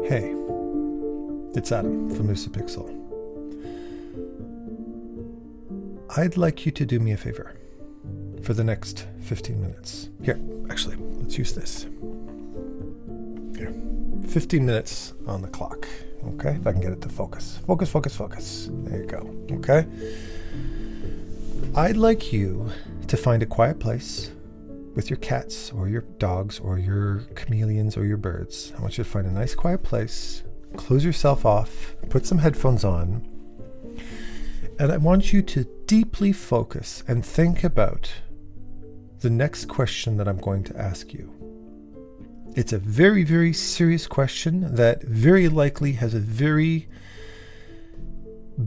Hey, it's Adam from Musapixel. I'd like you to do me a favor for the next 15 minutes. Here, actually, let's use this. Here, 15 minutes on the clock. Okay, if I can get it to focus. Focus, focus, focus. There you go. Okay. I'd like you to find a quiet place with your cats or your dogs or your chameleons or your birds. I want you to find a nice quiet place, close yourself off, put some headphones on, and I want you to deeply focus and think about the next question that I'm going to ask you. It's a very, very serious question that very likely has a very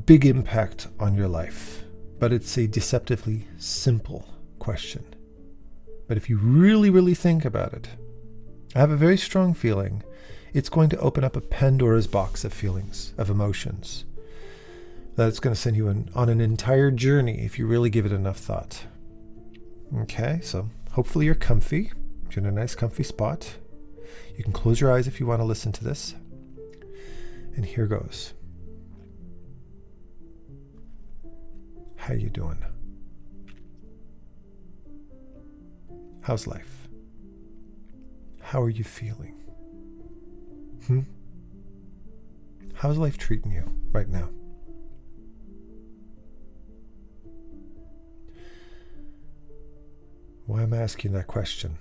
big impact on your life, but it's a deceptively simple question. But if you really, really think about it, I have a very strong feeling it's going to open up a Pandora's box of feelings, of emotions, that it's going to send you on an entire journey if you really give it enough thought. Okay, so hopefully you're comfy. You're in a nice comfy spot. You can close your eyes if you want to listen to this. And here goes. How you doing? How's life? How are you feeling? How's life treating you right now? Why am I asking that question?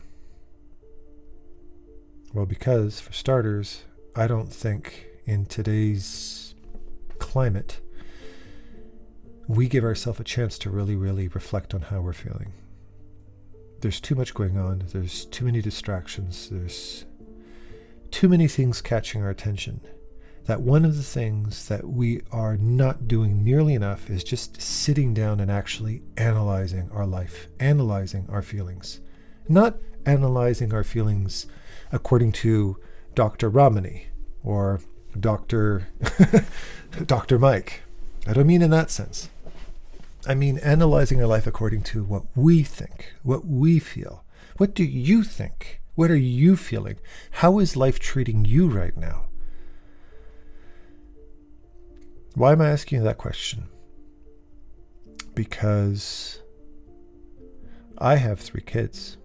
Well, because, for starters, I don't think in today's climate we give ourselves a chance to really, really reflect on how we're feeling. There's too much going on. There's too many distractions. There's too many things catching our attention. That one of the things that we are not doing nearly enough is just sitting down and actually analyzing our life, analyzing our feelings. Not analyzing our feelings according to Dr. Ramani or Dr. Mike. I don't mean in that sense. I mean analyzing our life according to what we think, what we feel. What do you think? What are you feeling? How is life treating you right now? Why am I asking you that question? Because I have 3 kids.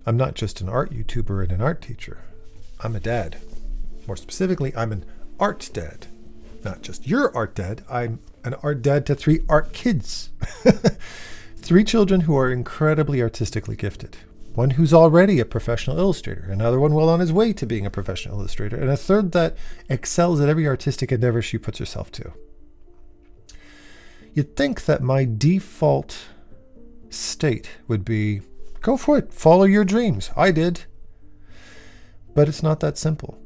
I'm not just an art YouTuber and an art teacher. I'm a dad. More specifically, I'm an art dad. Not just your art dad. I'm an art dad to 3 art kids. 3 children who are incredibly artistically gifted. One who's already a professional illustrator. Another one well on his way to being a professional illustrator. And a third that excels at every artistic endeavor she puts herself to. You'd think that my default state would be, go for it, follow your dreams. I did. But it's not that simple.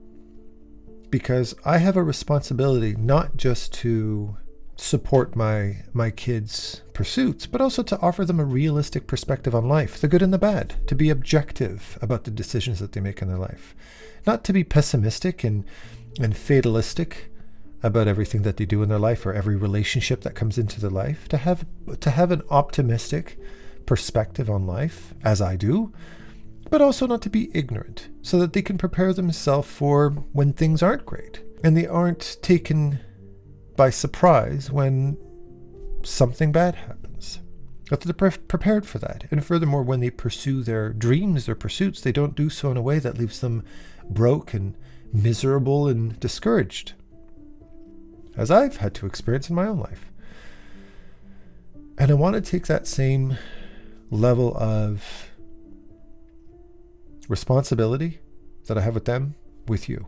Because I have a responsibility not just to support my kids' pursuits, but also to offer them a realistic perspective on life, the good and the bad, to be objective about the decisions that they make in their life. Not to be pessimistic and fatalistic about everything that they do in their life or every relationship that comes into their life, to have an optimistic perspective on life, as I do, but also not to be ignorant, so that they can prepare themselves for when things aren't great, and they aren't taken by surprise when something bad happens. That they're prepared for that. And furthermore, when they pursue their dreams, their pursuits, they don't do so in a way that leaves them broke and miserable and discouraged, as I've had to experience in my own life. And I want to take that same level of responsibility that I have with them, with you.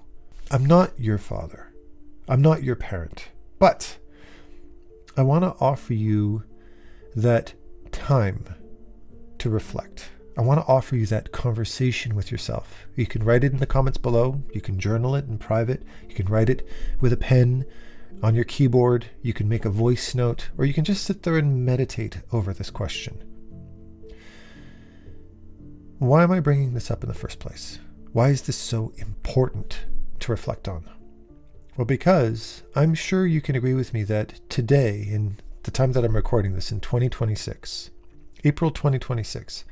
I'm not your father. I'm not your parent. But I want to offer you that time to reflect. I want to offer you that conversation with yourself. You can write it in the comments below. You can journal it in private. You can write it with a pen on your keyboard. You can make a voice note, or you can just sit there and meditate over this question. Why am I bringing this up in the first place? Why is this so important to reflect on? Well, because I'm sure you can agree with me that today, in the time that I'm recording this in 2026, April 2026,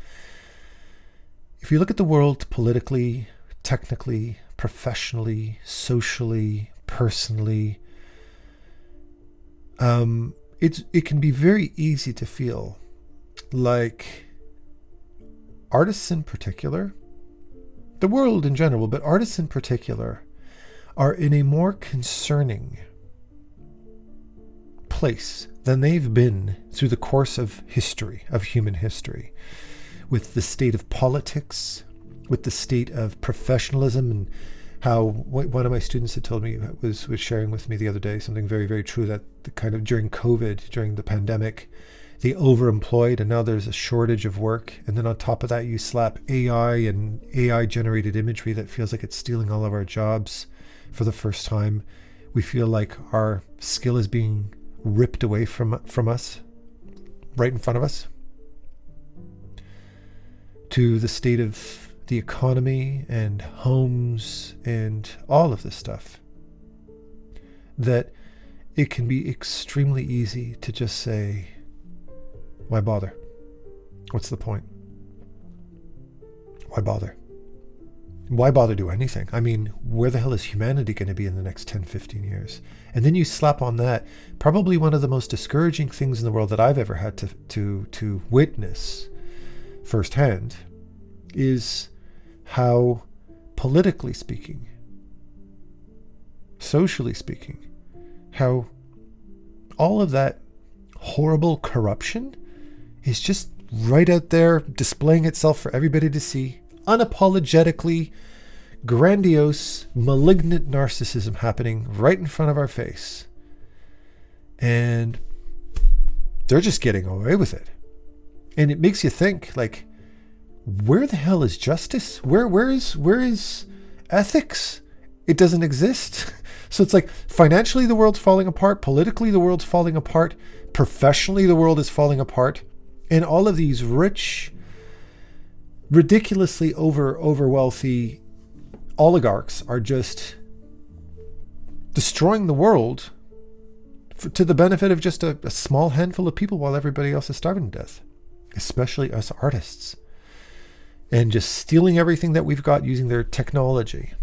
if you look at the world politically, technically, professionally, socially, personally, it can be very easy to feel like artists in particular, the world in general, but artists in particular, are in a more concerning place than they've been through the course of history, of human history, with the state of politics, with the state of professionalism, and how one of my students had told me, was sharing with me the other day, something very, very true, that the kind of during COVID, during the pandemic, they overemployed and now there's a shortage of work. And then on top of that, you slap AI and AI generated imagery that feels like it's stealing all of our jobs for the first time. We feel like our skill is being ripped away from us, right in front of us. To the state of the economy and homes and all of this stuff, that it can be extremely easy to just say, why bother? What's the point? Why bother? Why bother do anything? I mean, where the hell is humanity going to be in the next 10, 15 years? And then you slap on that, probably one of the most discouraging things in the world that I've ever had to witness firsthand, is how, politically speaking, socially speaking, how all of that horrible corruption is just right out there displaying itself for everybody to see. Unapologetically grandiose, malignant narcissism happening right in front of our face. And they're just getting away with it. And it makes you think, like, where the hell is justice? Where is ethics? It doesn't exist. So it's like, financially the world's falling apart, politically the world's falling apart, professionally the world is falling apart, and all of these rich, ridiculously over wealthy oligarchs are just destroying the world to the benefit of just a small handful of people, while everybody else is starving to death, especially us artists, and just stealing everything that we've got using their technology.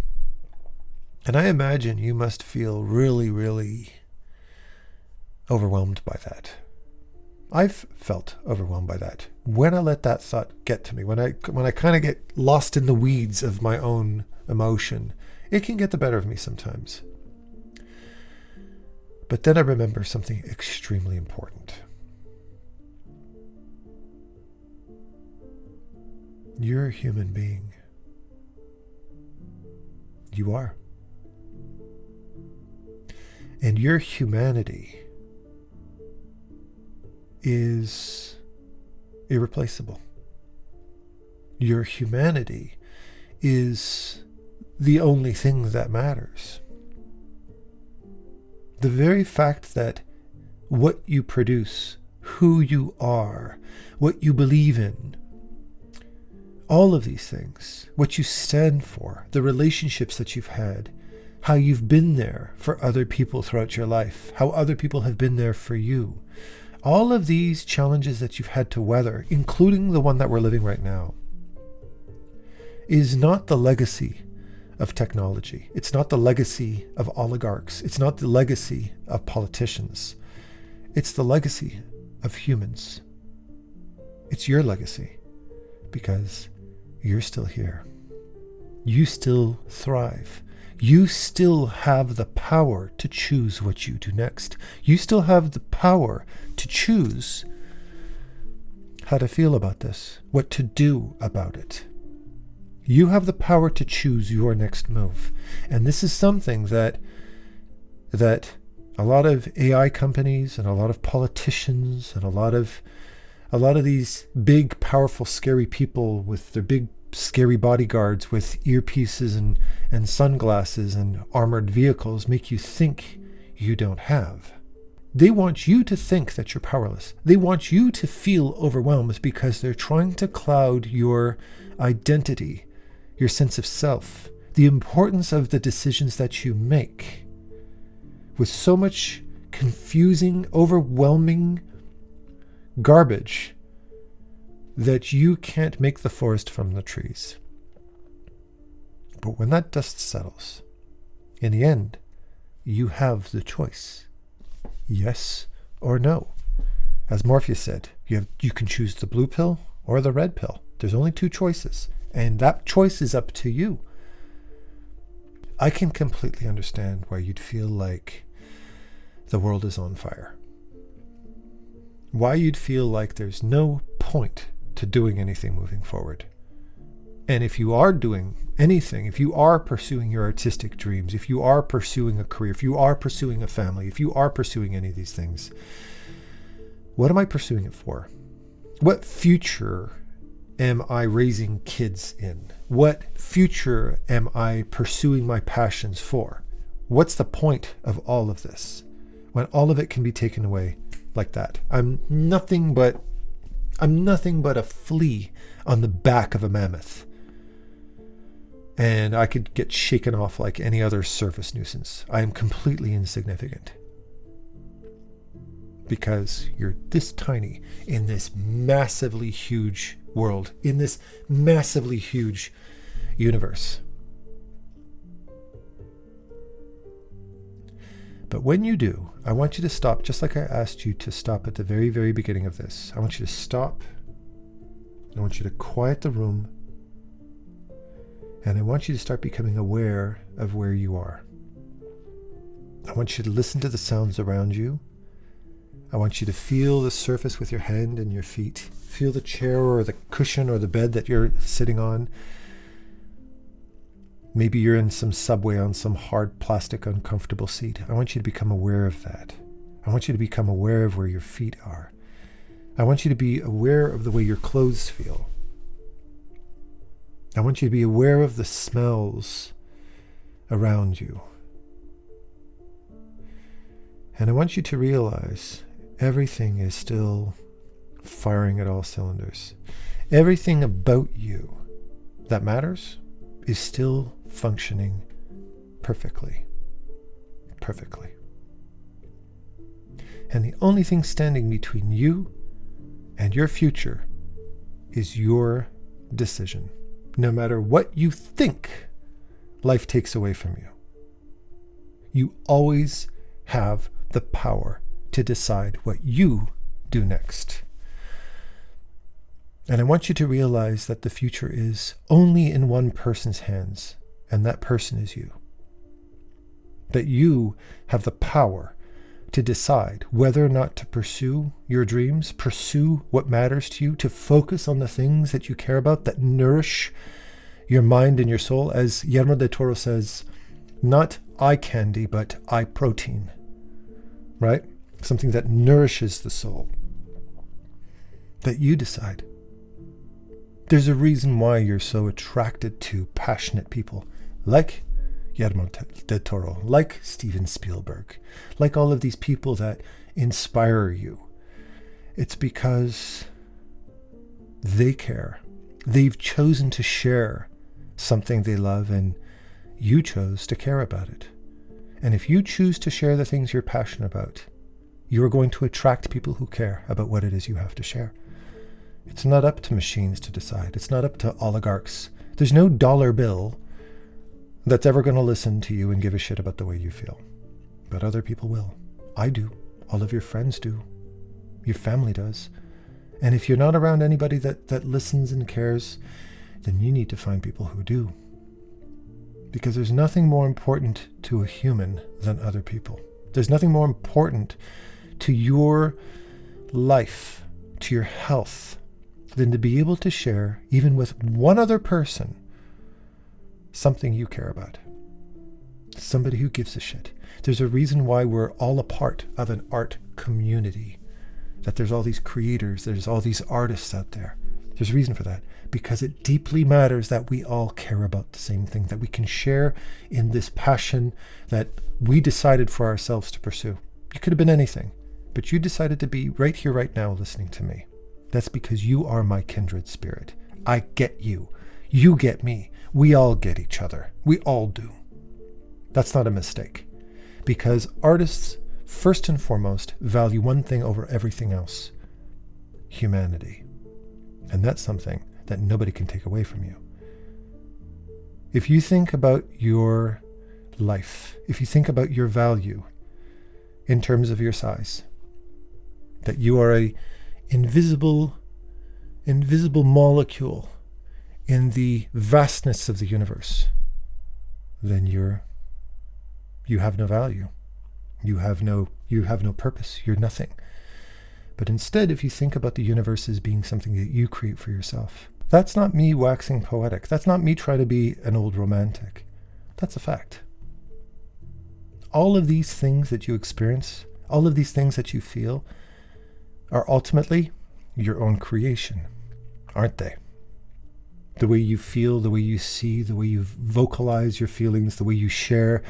And I imagine you must feel really, really overwhelmed by that. I've felt overwhelmed by that. When I let that thought get to me, when I kind of get lost in the weeds of my own emotion, it can get the better of me sometimes. But then I remember something extremely important. You're a human being. You are. And your humanity is irreplaceable. Your humanity is the only thing that matters. The very fact that what you produce, who you are, what you believe in, all of these things, what you stand for, the relationships that you've had, how you've been there for other people throughout your life, how other people have been there for you, all of these challenges that you've had to weather, including the one that we're living right now, is not the legacy of technology. It's not the legacy of oligarchs. It's not the legacy of politicians. It's the legacy of humans. It's your legacy, because you're still here. You still thrive. You still have the power to choose what you do next. You still have the power to choose how to feel about this, what to do about it. You have the power to choose your next move. And this is something that a lot of AI companies and a lot of politicians and a lot of these big, powerful, scary people with their big, scary bodyguards with earpieces and sunglasses and armored vehicles make you think you don't have. They want you to think that you're powerless. They want you to feel overwhelmed because they're trying to cloud your identity, your sense of self, the importance of the decisions that you make, with so much confusing, overwhelming garbage that you can't make the forest from the trees. But when that dust settles, in the end, you have the choice. Yes or no. As Morpheus said, you can choose the blue pill or the red pill. There's only two choices, and that choice is up to you. I can completely understand why you'd feel like the world is on fire. Why you'd feel like there's no point to doing anything moving forward. And if you are doing anything, if you are pursuing your artistic dreams, if you are pursuing a career, if you are pursuing a family, if you are pursuing any of these things, what am I pursuing it for? What future am I raising kids in? What future am I pursuing my passions for? What's the point of all of this when all of it can be taken away like that? I'm nothing but a flea on the back of a mammoth. And I could get shaken off like any other surface nuisance. I am completely insignificant. Because you're this tiny in this massively huge world, in this massively huge universe. But when you do, I want you to stop, just like I asked you to stop at the very, very beginning of this. I want you to stop. I want you to quiet the room. And I want you to start becoming aware of where you are. I want you to listen to the sounds around you. I want you to feel the surface with your hand and your feet. Feel the chair or the cushion or the bed that you're sitting on. Maybe you're in some subway on some hard plastic uncomfortable seat. I want you to become aware of that. I want you to become aware of where your feet are. I want you to be aware of the way your clothes feel. I want you to be aware of the smells around you. And I want you to realize everything is still firing at all cylinders. Everything about you that matters is still functioning perfectly. Perfectly. And the only thing standing between you and your future is your decision. No matter what you think life takes away from you, you always have the power to decide what you do next. And I want you to realize that the future is only in one person's hands, and that person is you. That you have the power to decide whether or not to pursue your dreams, pursue what matters to you, to focus on the things that you care about, that nourish your mind and your soul. As Guillermo del Toro says, not eye candy, but eye protein, right? Something that nourishes the soul. That you decide. There's a reason why you're so attracted to passionate people like Guillermo del Toro, like Steven Spielberg, like all of these people that inspire you. It's because they care. They've chosen to share something they love, and you chose to care about it. And if you choose to share the things you're passionate about, you are going to attract people who care about what it is you have to share. It's not up to machines to decide. It's not up to oligarchs. There's no dollar bill that's ever going to listen to you and give a shit about the way you feel. But other people will. I do. All of your friends do. Your family does. And if you're not around anybody that listens and cares, then you need to find people who do. Because there's nothing more important to a human than other people. There's nothing more important to your life, to your health, than to be able to share, even with one other person, something you care about. Somebody who gives a shit. There's a reason why we're all a part of an art community. That there's all these creators, there's all these artists out there. There's a reason for that. Because it deeply matters that we all care about the same thing, that we can share in this passion that we decided for ourselves to pursue. It could have been anything, but you decided to be right here, right now, listening to me. That's because you are my kindred spirit. I get you. You get me. We all get each other. We all do. That's not a mistake. Because artists, first and foremost, value one thing over everything else: humanity. And that's something that nobody can take away from you. If you think about your life, if you think about your value in terms of your size, that you are a invisible molecule in the vastness of the universe, then you have no value. You have no purpose. You're nothing. But instead, if you think about the universe as being something that you create for yourself, that's not me waxing poetic. That's not me trying to be an old romantic. That's a fact. All of these things that you experience, all of these things that you feel, are ultimately your own creation, aren't they? The way you feel, the way you see, the way you vocalize your feelings, the way you share,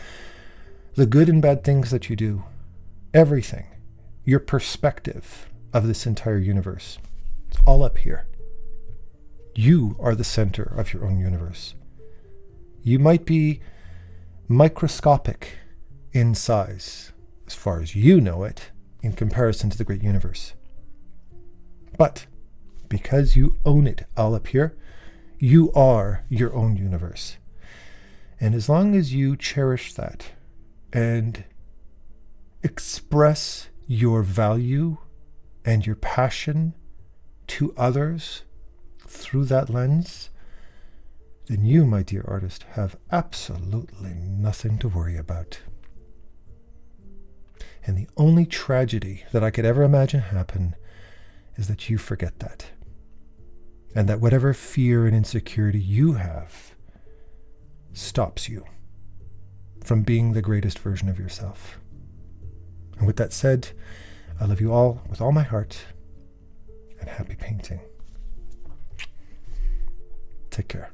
the good and bad things that you do, everything, your perspective of this entire universe, it's all up here. You are the center of your own universe. You might be microscopic in size, as far as you know it, in comparison to the great universe. But because you own it all up here, you are your own universe. And as long as you cherish that and express your value and your passion to others through that lens, then you, my dear artist, have absolutely nothing to worry about. And the only tragedy that I could ever imagine happen is that you forget that. And that whatever fear and insecurity you have stops you from being the greatest version of yourself. And with that said, I love you all with all my heart, and happy painting. Take care.